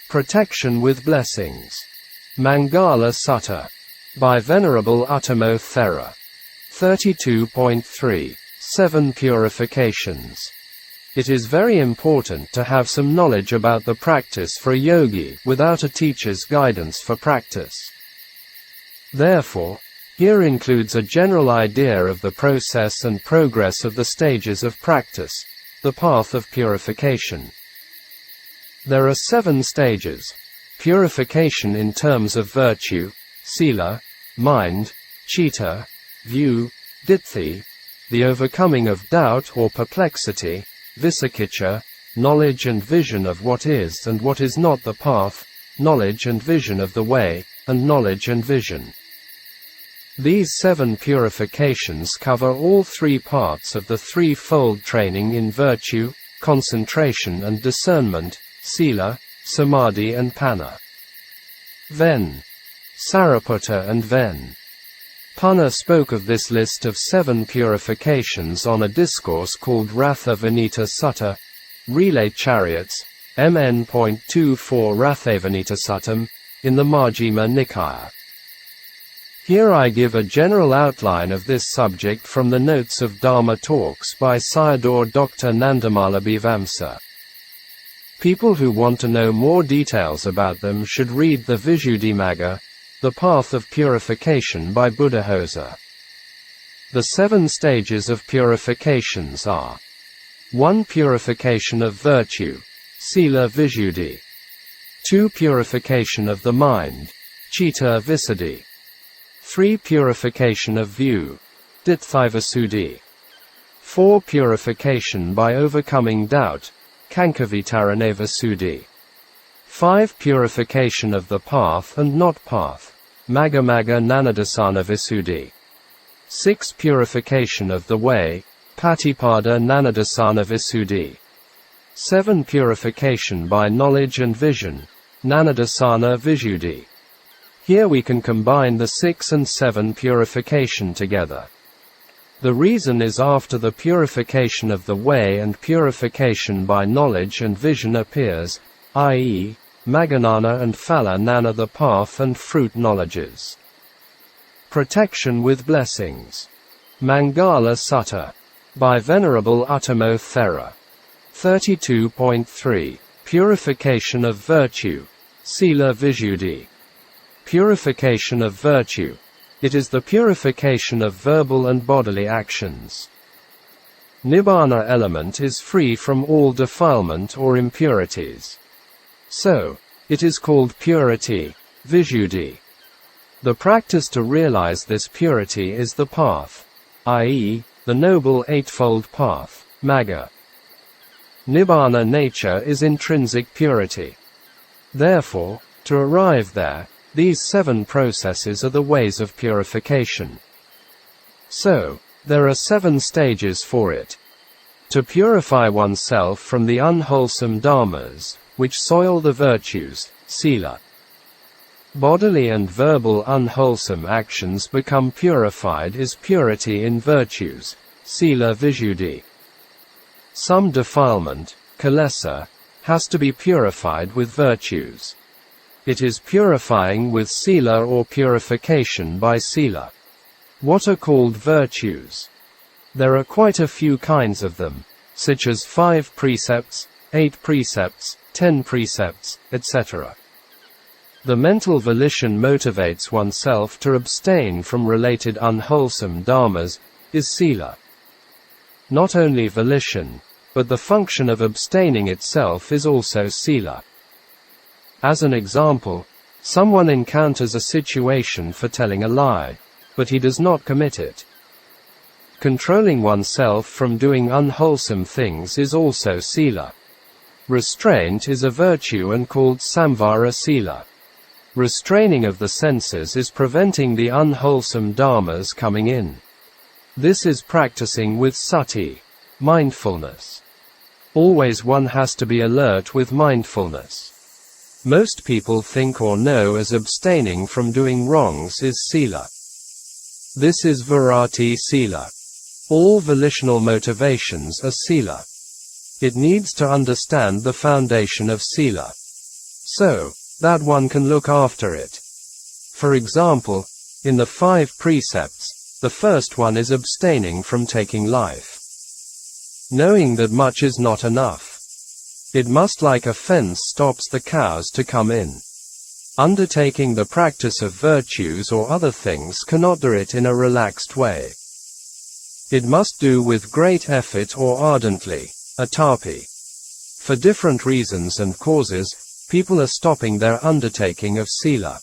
Protection with Blessings. Maṅgala Sutta. By Venerable Uttamo Thera. 32.3. Seven Purifications. It is very important to have some knowledge about the practice for a yogi without a teacher's guidance for practice. Therefore, here includes a general idea of the process and progress of the stages of practice, the path of purification. There are 7 stages. Purification in terms of virtue, sila, mind, citta, view, ditthi, the overcoming of doubt or perplexity, vicikiccha, knowledge and vision of what is and what is not the path, knowledge and vision of the way, and knowledge and vision. These 7 purifications cover all 3 parts of the threefold training in virtue, concentration and discernment, sila, samadhi and panna. Then, Sariputta and then. Panna spoke of this list of 7 purifications on a discourse called Ratha Vinita Sutta, Relay Chariots, MN.24 Rathavanita Suttam, in the Majjhima Nikaya. Here I give a general outline of this subject from the notes of Dharma talks by Sayadaw Dr. Nandamala Bhivamsa. People who want to know more details about them should read the Visuddhimagga, The Path of Purification by Buddhaghosa. The 7 stages of purifications are: 1. Purification of virtue, sila visuddhi. 2. Purification of the mind, citta visuddhi. 3. Purification of view, ditthivasuddhi. 4. Purification by overcoming doubt, kankavitaranevasuddhi. 5. Purification of the path and not path, maggamagga nanadasana visuddhi. 6. Purification of the way, patipada nanadasana visuddhi. 7. Purification by knowledge and vision, nanadasana visuddhi. Here we can combine the 6 and 7 purification together. The reason is after the purification of the way and purification by knowledge and vision appears, i.e., Magganana and Phala-nana the path and fruit knowledges. Protection with Blessings. Maṅgala Sutta. By Venerable Uttamo Thera. 32.3. Purification of Virtue, Sila Visuddhi. Purification of virtue. It is the purification of verbal and bodily actions. Nibbana element is free from all defilement or impurities. So, it is called purity, visuddhi. The practice to realize this purity is the path, i.e., the Noble Eightfold Path, Magga. Nibbana nature is intrinsic purity. Therefore, to arrive there, these 7 processes are the ways of purification. So, there are 7 stages for it. To purify oneself from the unwholesome dharmas, which soil the virtues, sila. Bodily and verbal unwholesome actions become purified is purity in virtues, sila visuddhi. Some defilement, kilesa, has to be purified with virtues. It is purifying with sila or purification by sila. What are called virtues? There are quite a few kinds of them, such as 5 precepts, 8 precepts, 10 precepts, etc. The mental volition motivates oneself to abstain from related unwholesome dharmas, is sila. Not only volition, but the function of abstaining itself is also sila. As an example, someone encounters a situation for telling a lie, but he does not commit it. Controlling oneself from doing unwholesome things is also sila. Restraint is a virtue and called samvara sila. Restraining of the senses is preventing the unwholesome dharmas coming in. This is practicing with sati, mindfulness. Always one has to be alert with mindfulness. Most people think or know as abstaining from doing wrongs is sila. This is virati sila. All volitional motivations are sila. It needs to understand the foundation of sila. so that one can look after it. For example, in the 5 precepts, the first one is abstaining from taking life. Knowing that much is not enough. It must, like a fence stops the cows to come in. Undertaking the practice of virtues or other things cannot do it in a relaxed way. It must do with great effort or ardently, atapi. For different reasons and causes, people are stopping their undertaking of sila.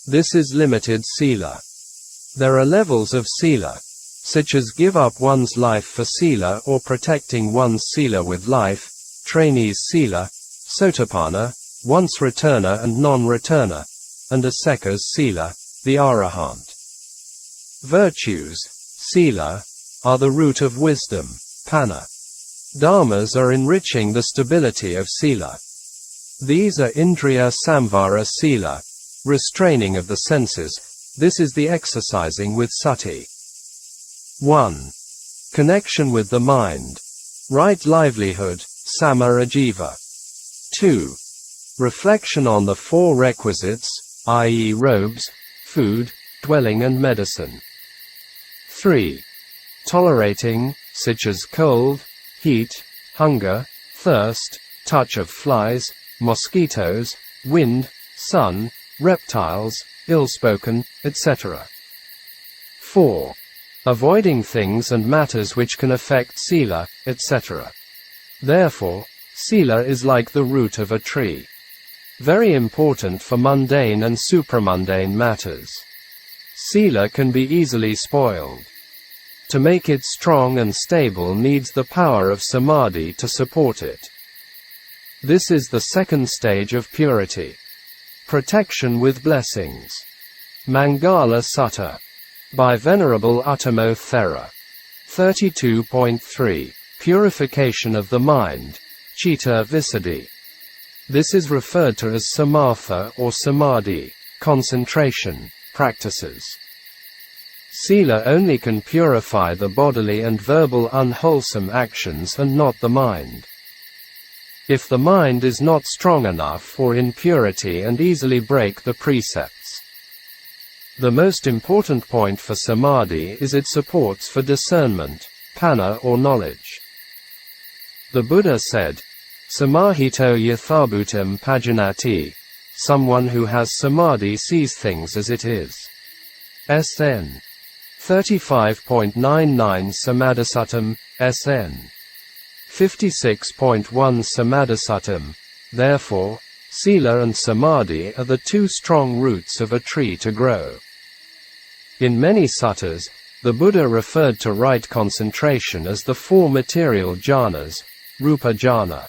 This is limited sila. There are levels of sila, such as give up one's life for sila or protecting one's sila with life, trainees sila, sotapanna, once returner and non-returner, and aseka's sila, the arahant. Virtues, sila, are the root of wisdom, panna. Dharmas are enriching the stability of sila. These are indriya samvara sila, restraining of the senses. This is the exercising with sati. 1. Connection with the mind. Right livelihood, samarajiva. 2. Reflection on the 4 requisites, i.e. robes, food, dwelling and medicine. 3. Tolerating, such as cold, heat, hunger, thirst, touch of flies, mosquitoes, wind, sun, reptiles, ill-spoken, etc. 4. Avoiding things and matters which can affect sila, etc. Therefore, sila is like the root of a tree. Very important for mundane and supramundane matters. Sila can be easily spoiled. To make it strong and stable needs the power of samadhi to support it. This is the second stage of purity. Protection with blessings. Maṅgala Sutta. By Venerable Uttamo Thera. 32.3. Purification of the mind. Citta Visuddhi. This is referred to as samatha or samadhi, concentration, practices. Sila only can purify the bodily and verbal unwholesome actions and not the mind. If the mind is not strong enough or in purity and easily break the precepts. The most important point for samadhi is its supports for discernment, panna or knowledge. The Buddha said, Samahito yathabhutam pajanati, someone who has samadhi sees things as it is. SN 35.99 Samadhisattam, SN 56.1 Samadhisattam. Therefore, sila and samadhi are the 2 strong roots of a tree to grow. In many suttas, the Buddha referred to right concentration as the 4 material jhanas, rupa jhana.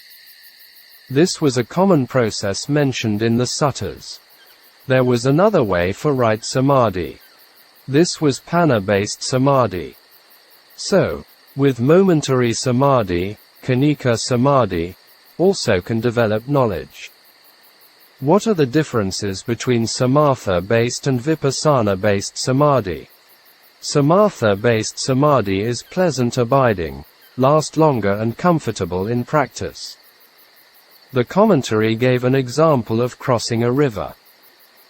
This was a common process mentioned in the suttas. There was another way for right samadhi. This was panna-based samadhi. So, with momentary samadhi, khanika samadhi, also can develop knowledge. What are the differences between samatha-based and vipassana-based samadhi? Samatha-based samadhi is pleasant abiding, last longer and comfortable in practice. The commentary gave an example of crossing a river.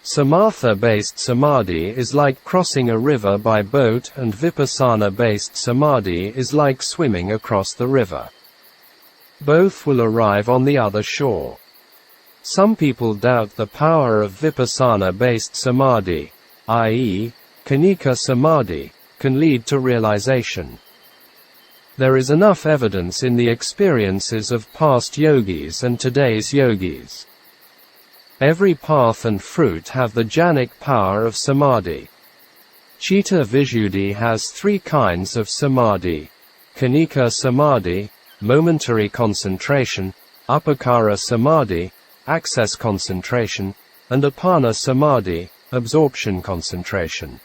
Samatha-based samadhi is like crossing a river by boat and vipassana-based samadhi is like swimming across the river. Both will arrive on the other shore. Some people doubt the power of vipassana-based samadhi, i.e., khanika samadhi, can lead to realization. There is enough evidence in the experiences of past yogis and today's yogis. Every path and fruit have the jhanic power of samadhi. Citta Visuddhi has 3 kinds of samadhi: khanika samadhi, momentary concentration, upakara samadhi, access concentration, and apana samadhi, absorption concentration.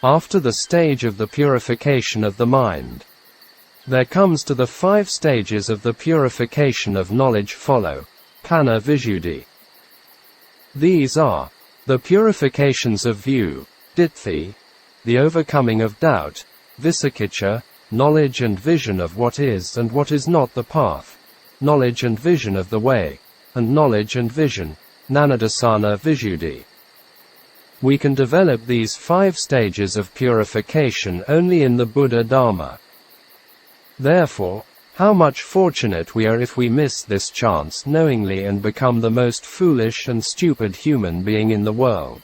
After the stage of the purification of the mind, there comes to the 5 stages of the purification of knowledge follow, panna visuddhi. These are the purifications of view, ditthi, the overcoming of doubt, vicikicca, knowledge and vision of what is and what is not the path, knowledge and vision of the way, and knowledge and vision, Nanadasana Visuddhi. We can develop these 5 stages of purification only in the Buddha Dharma. Therefore, how much fortunate we are if we miss this chance knowingly and become the most foolish and stupid human being in the world.